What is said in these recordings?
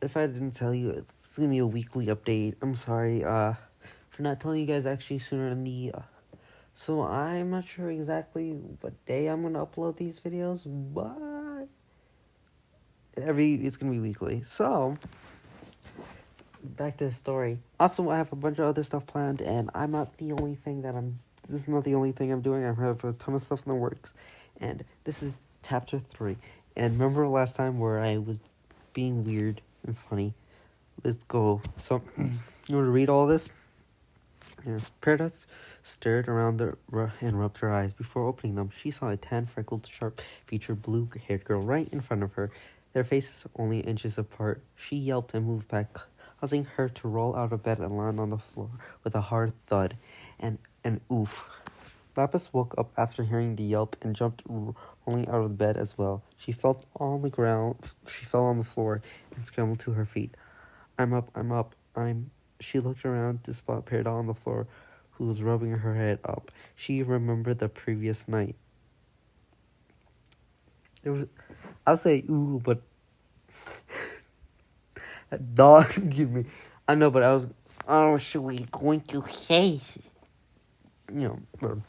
if I didn't tell you, it's gonna be a weekly update. I'm sorry, for not telling you guys actually sooner in the. So I'm not sure exactly what day I'm gonna upload these videos, but it's gonna be weekly. So back to the story. Also, I have a bunch of other stuff planned, and I'm not the only thing that I'm. This is not the only thing I'm doing. I have a ton of stuff in the works, and this is chapter 3. And remember last time where I was being weird and funny? Let's go. So, you want to read all this? Yeah. Paradise stared around and rubbed her eyes before opening them. She saw a tan, freckled, sharp-featured, blue-haired girl right in front of her, their faces only inches apart. She yelped and moved back, causing her to roll out of bed and land on the floor with a hard thud and an oof. Lapis woke up after hearing the yelp and jumped, rolling out of bed as well. She fell on the ground. She fell on the floor and scrambled to her feet. I'm up, I'm up, I'm. She looked around to spot Peridot on the floor, who was rubbing her head up. She remembered the previous night. There was, I'll say ooh, but that dog give me. I know, but I was. Oh, should we going to say? Whatever.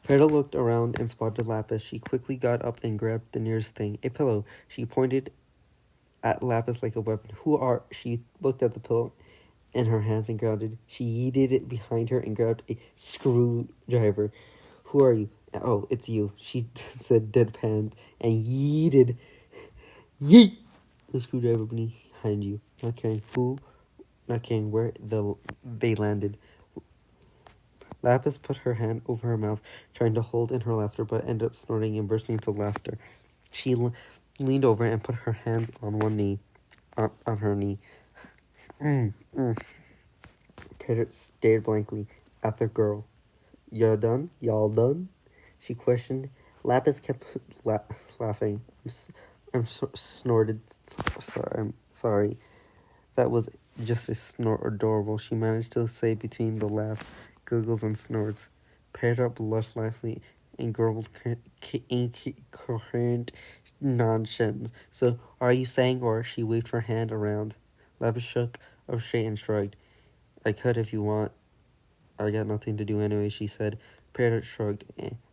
Peridot looked around and spotted Lapis. She quickly got up and grabbed the nearest thing, a pillow. She pointed at Lapis like a weapon. Who are? She looked at the pillow in her hands and grounded. She yeeted it behind her and grabbed a screwdriver. Who are you? Oh, it's you, she said deadpan and yeeted yeet the screwdriver behind you. Not caring where they landed. Lapis put her hand over her mouth, trying to hold in her laughter, but ended up snorting and bursting into laughter. She leaned over and put her hands on one knee, on her knee. Taylor stared blankly at the girl. Y'all done? Y'all done? She questioned. Lapis kept laughing. Snorted. I'm sorry. That was just a snort adorable, she managed to say between the laughs, giggles, and snorts. Paired up blushed lively and gurgled incoherent nonsense. So, are you saying, or she waved her hand around? Lapis shook of shade and shrugged. I could if you want. I got nothing to do anyway, she said. Parrot shrugged.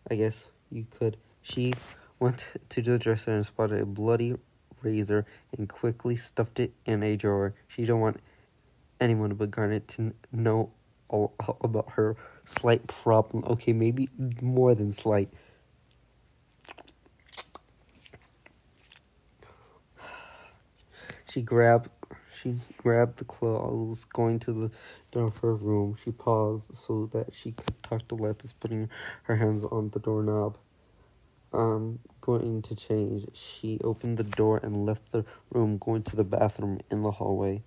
I guess you could. She went to the dresser and spotted a bloody razor and quickly stuffed it in a drawer. She didn't want anyone but Garnet to know all about her slight problem. Okay, maybe more than slight. She grabbed the clothes, going to the door of her room. She paused so that she could talk to Lepus, putting her hands on the doorknob. Going to change. She opened the door and left the room, going to the bathroom in the hallway,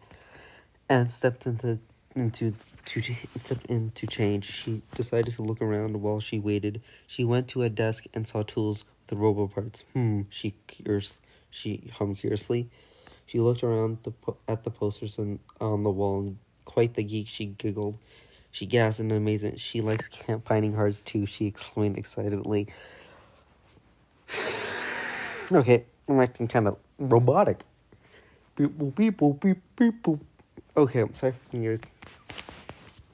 and stepped in to change. She decided to look around while she waited. She went to a desk and saw tools with robo parts. She hummed curiously. She looked around at the posters on the wall, and quite the geek, she giggled. She gasped in amazement. She likes finding hearts too, she exclaimed excitedly. Okay, I'm acting kind of robotic. Beep, boop, beep, boop, beep, beep, boop. Okay, I'm sorry for years.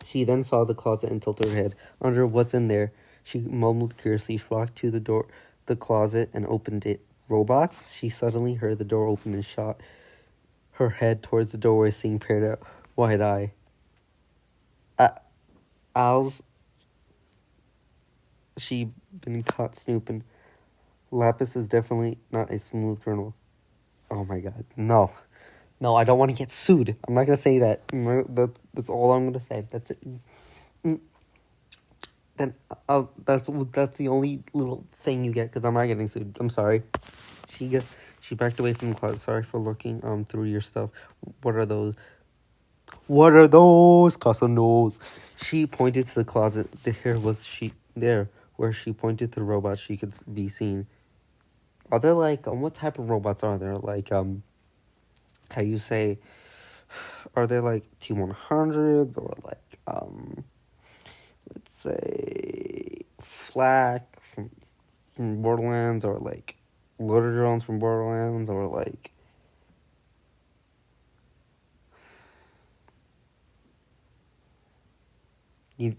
She then saw the closet and tilted her head. Under what's in there, she mumbled curiously. She walked to the closet, and opened it. Robots? She suddenly heard the door open and shot her head towards the doorway, seeing Peridot wide-eyed. Al's she been caught snooping. Lapis is definitely not a smooth criminal. Oh my god, no. No, I don't want to get sued. I'm not going to say that. That's all I'm going to say. That's it. Then that's the only little thing you get, because I'm not getting sued. I'm sorry. She backed away from the closet. Sorry for looking through your stuff. What are those? What are those? Casa knows. She pointed to the closet. There where she pointed to the robot, she could be seen. Are there what type of robots are there? How you say? Are there T-100s or let's say Flak from Borderlands, or Loader drones from Borderlands, or You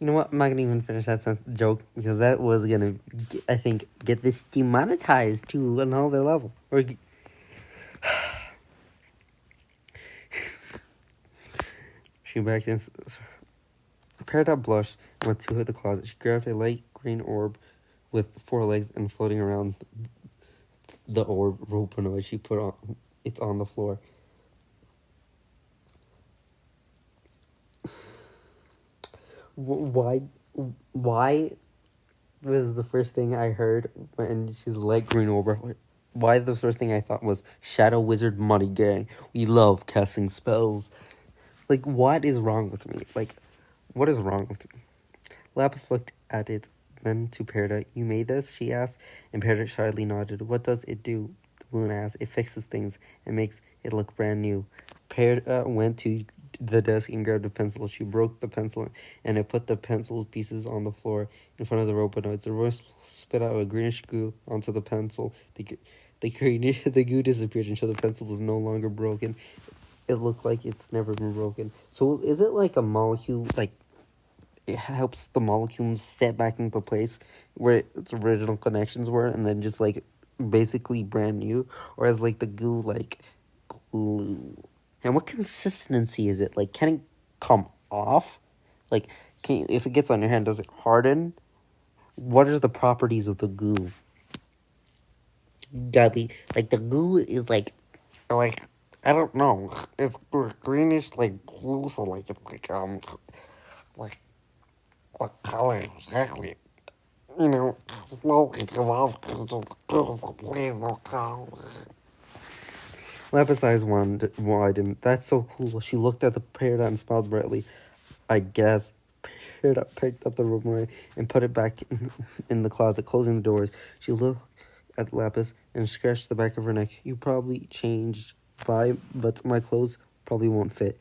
know what? I'm not gonna even finish that joke because that was gonna, I think, get this demonetized to another level. She backed in, Peridot blushed and went to the closet. She grabbed a light green orb with 4 legs and floating around the orb Robonoid. She put on it's on the floor. Why? Why was the first thing I heard when she's like green orb? Why the first thing I thought was Shadow Wizard Money Gang? We love casting spells. Like, what is wrong with me? Like, what is wrong with me? Lapis looked at it, then to Peridot. You made this? She asked, and Peridot shyly nodded. What does it do? The balloon asked. It fixes things and makes it look brand new. Peridot went to the desk and grabbed a pencil. She broke the pencil and it put the pencil pieces on the floor in front of the robonoids. The voice spit out a greenish goo onto the pencil. The goo disappeared until the pencil was no longer broken. It looked like it's never been broken. So is it like a molecule, like it helps the molecules set back into place where its original connections were, and then just like basically brand new, or is like the goo like glue? And what consistency is it? Like, can it come off? Like, if it gets on your hand, does it harden? What are the properties of the goo? Gabby, like the goo is like I don't know. It's greenish, like blue, so like it's like what color exactly? You know, slowly evolved into the goo, so please don't call. Lapis' eyes widened. That's so cool. She looked at the Peridot and smiled brightly. I guess. Peridot picked up the robot and put it back in the closet, closing the doors. She looked at Lapis and scratched the back of her neck. You probably changed vibe, but my clothes probably won't fit.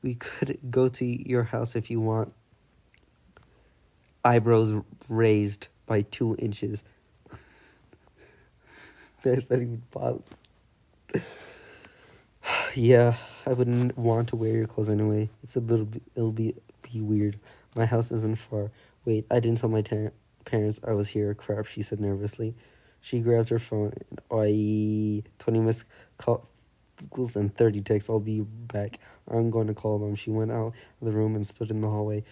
We could go to your house if you want. Eyebrows raised by 2 inches. That's not even possible. Yeah, I wouldn't want to wear your clothes anyway. It'll be weird. My house isn't far. Wait, I didn't tell my parents I was here. Crap, she said nervously. She grabbed her phone. 20 missed calls and 30 texts. I'll be back. I'm going to call them. She went out of the room and stood in the hallway.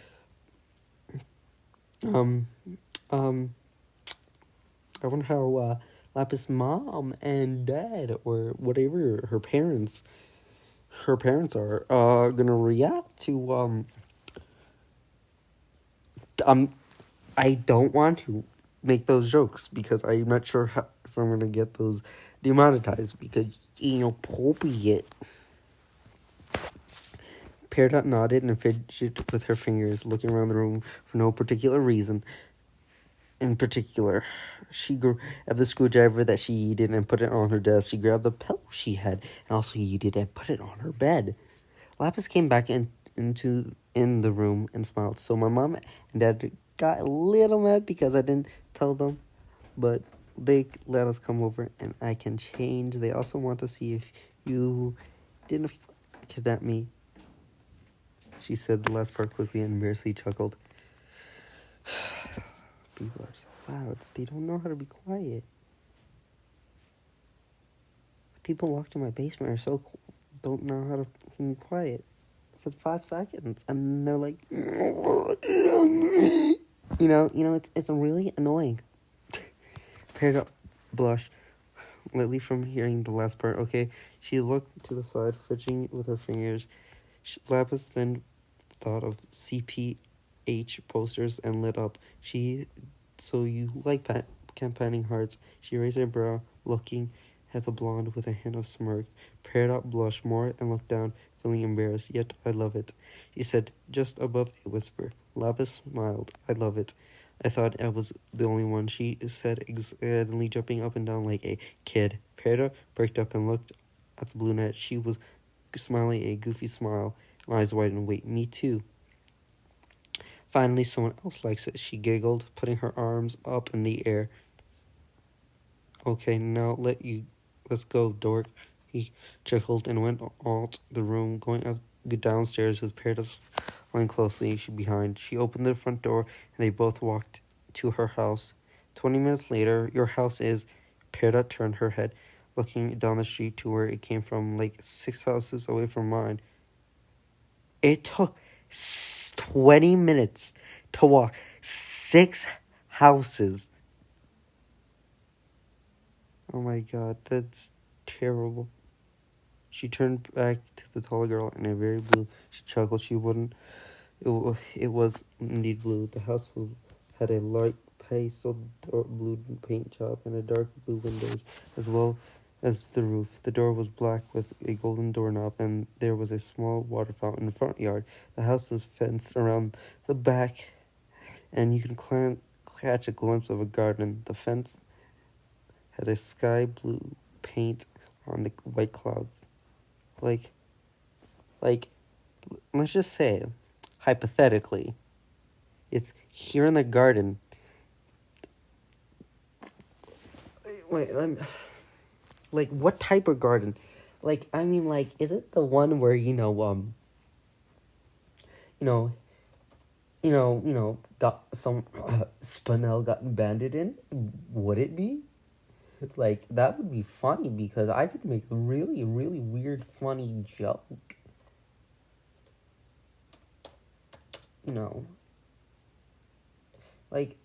I wonder how Lapis' mom and dad, or whatever her parents are gonna react to I don't want to make those jokes because I'm not sure if I'm gonna get those demonetized because appropriate. Peridot nodded and fidgeted with her fingers, looking around the room for no particular reason. In particular, she grabbed the screwdriver that she yeeted and put it on her desk. She grabbed the pillow she had and also yeeted and put it on her bed. Lapis came back in the room and smiled. So my mom and dad got a little mad because I didn't tell them, but they let us come over and I can change. They also want to see if you didn't kidnap me. She said the last part quickly and embarrassedly chuckled. People are so loud. They don't know how to be quiet. People locked in my basement are so don't know how to keep me quiet. I said 5 seconds, and they're like, it's really annoying. Peridot blushed lightly from hearing the last part. Okay, she looked to the side, fidgeting with her fingers. Lapis then thought of CPH posters and lit up. So you like campaigning hearts? She raised her brow, looking at the blonde with a hint of smirk. Peridot blushed more and looked down, feeling embarrassed. Yet I love it, she said, just above a whisper. Lapis smiled. I love it. I thought I was the only one, she said, excitedly jumping up and down like a kid. Peridot perked up and looked at the brunette. She was smiling a goofy smile, eyes wide and wait, me too. Finally, someone else likes it, she giggled, putting her arms up in the air. Okay, now let's go, dork. He chuckled and went out the room, going out go downstairs with Paradise following closely behind. She opened the front door, and they both walked to her house. 20 minutes later, your house is. Peridot turned her head, looking down the street to where it came from, like 6 houses away from mine. It took 20 minutes to walk 6 houses. Oh my god, that's terrible. She turned back to the tall girl in a very blue. She chuckled. She wouldn't. It was indeed blue. The house had a light pastel blue paint job and a dark blue windows, as well as the roof. The door was black with a golden doorknob, and there was a small water fountain in the front yard. The house was fenced around the back, and you can catch a glimpse of a garden. The fence had a sky blue paint on the white clouds. Like, let's just say, hypothetically, it's here in the garden. Wait, like, what type of garden? Like, I mean, like, is it the one where, got some Spinel got banded in? Would it be? Like, that would be funny because I could make a really, really weird, funny joke. Like,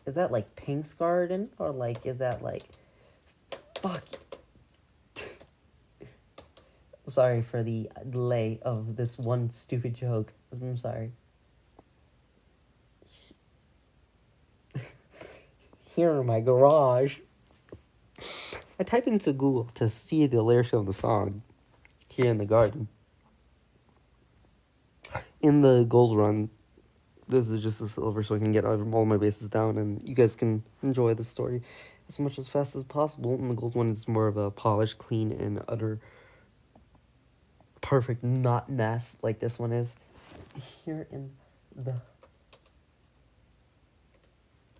is that like Pink's garden? Or like, is that like, fuck. I'm sorry for the delay of this one stupid joke. I'm sorry. Here in my garage. I type into Google to see the lyrics of the song. Here in the garden. In the gold run, this is just a silver so I can get all my bases down and you guys can enjoy the story as much as fast as possible. And the gold one is more of a polished, clean, and utter perfect not mess like this one is. Here in the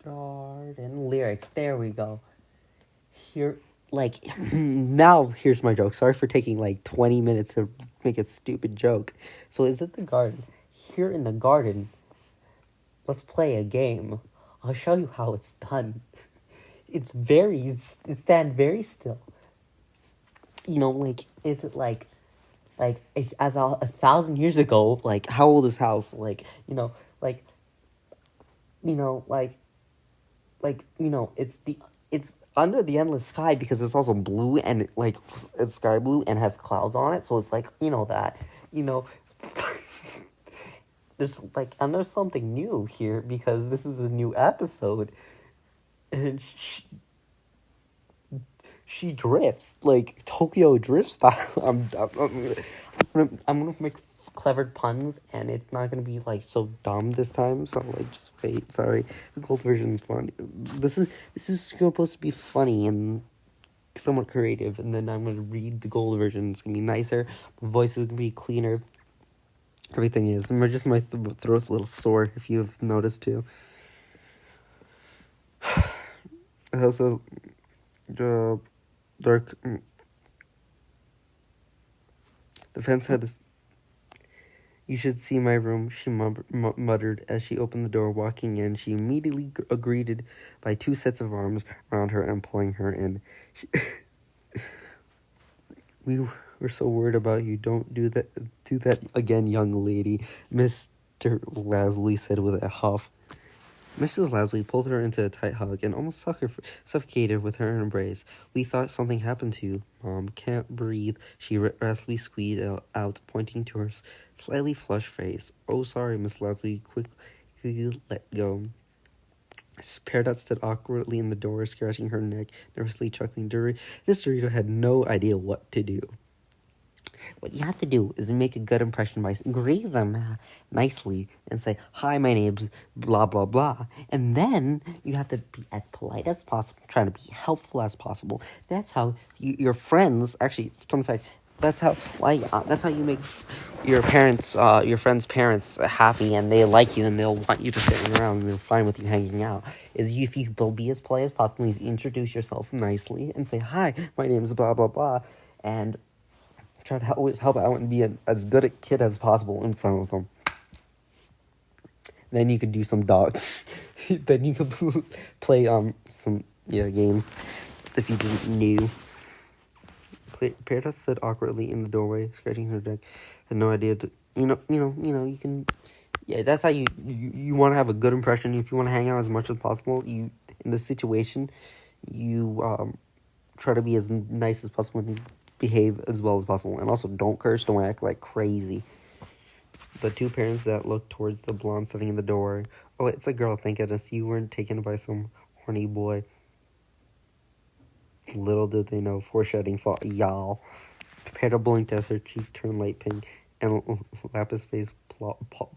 garden lyrics. There we go. Here, like, now here's my joke. Sorry for taking like 20 minutes to make a stupid joke. So is it the garden? Here in the garden, let's play a game. I'll show you how it's done. It stand very still. Like, is it like as 1,000 years ago, like, how old is house? It's under the endless sky because it's also blue and it's sky blue and has clouds on it. So it's like, there's something new here because this is a new episode, and she drifts like Tokyo Drift style. I'm gonna make clever puns, and it's not gonna be like so dumb this time. So just wait. Sorry, the gold version is funny. This is supposed to be funny and somewhat creative, and then I'm gonna read the gold version. It's gonna be nicer. My voice is gonna be cleaner. Everything is. And my throat's a little sore, if you've noticed, too. It has a dark... The fence had this... You should see my room, she muttered as she opened the door. Walking in, she immediately greeted by 2 sets of arms around her and pulling her in. We're so worried about you. Don't do that again, young lady, Mr. Lasley said with a huff. Mrs. Lasley pulled her into a tight hug and almost suffocated with her embrace. We thought something happened to you. Mom can't breathe, she rastly squeaked out, pointing to her slightly flushed face. Oh, sorry, Miss Lasley quickly let go. Peridot stood awkwardly in the door, scratching her neck, nervously chuckling. This Dorito had no idea what to do. What you have to do is make a good impression by greet them nicely and say, hi, my name's blah, blah, blah. And then you have to be as polite as possible, trying to be helpful as possible. That's how your friends, actually, fun fact, that's how you make your friends' parents happy, and they like you, and they'll want you to sit around, and they're fine with you hanging out. If you be as polite as possible, you introduce yourself nicely and say, hi, my name's blah, blah, blah, and try to always help out and be as good a kid as possible in front of them. Then you could do some dog. Then you could play some games if you didn't knew. Peridot stood awkwardly in the doorway, scratching her neck. Had no idea to you can. Yeah, that's how you want to have a good impression. If you want to hang out as much as possible, you in this situation, you try to be as nice as possible and behave as well as possible. And also, don't curse, don't act like crazy. The two parents that looked towards the blonde sitting in the door. Oh, it's a girl, thank goodness. You weren't taken by some horny boy. Little did they know, foreshadowing fought y'all. Peridot blinked as her cheek turned light pink, and Lapis' face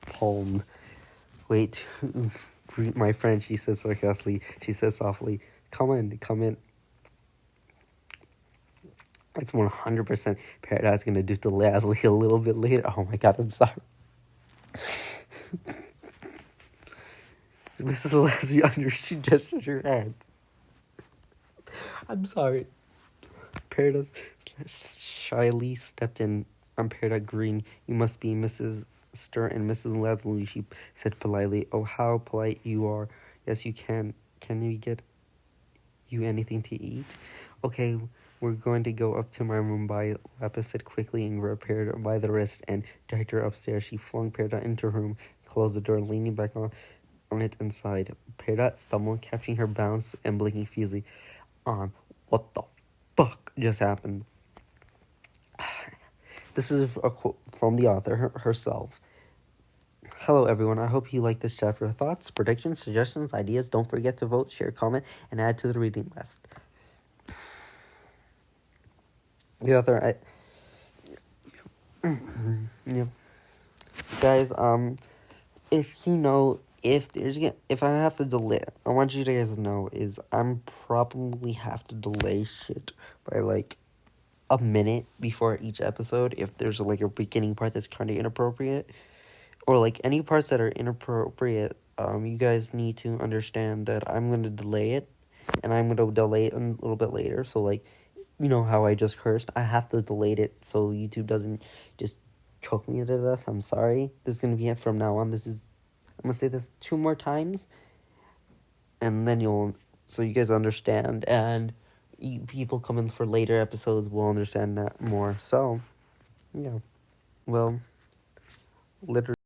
palmed. Wait, my friend, she said sarcastically. She said softly, come in. It's 100% Peridot's gonna do to Leslie a little bit later. Oh my god, I'm sorry. Mrs. Leslie she gestured her hand. I'm sorry. Peridot shyly stepped in on Peridot Green. You must be Mrs. Sturt and Mrs. Leslie, she said politely. Oh, how polite you are. Yes, you can. Can we get you anything to eat? Okay, we're going to go up to my room by Lapis said quickly and grabbed Peridot by the wrist and dragged her upstairs. She flung Peridot into her room, closed the door, leaning back on it inside. Peridot stumbled, catching her bounce and blinking fiercely. What the fuck just happened? This is a quote from the author herself. Hello, everyone. I hope you like this chapter. Thoughts, predictions, suggestions, ideas. Don't forget to vote, share, comment, and add to the reading list. The author, yeah. Guys, if I have to delay, I want you guys to know is I'm probably have to delay shit by like a minute before each episode if there's like a beginning part that's kind of inappropriate or like any parts that are inappropriate. You guys need to understand that I'm going to delay it and I'm going to delay it a little bit later. So like, you know how I just cursed? I have to delay it so YouTube doesn't just choke me to death. I'm sorry. This is going to be it from now on. I'm going to say this 2 more times and then so you guys understand, and people coming for later episodes will understand that more. So, yeah. Well, literally.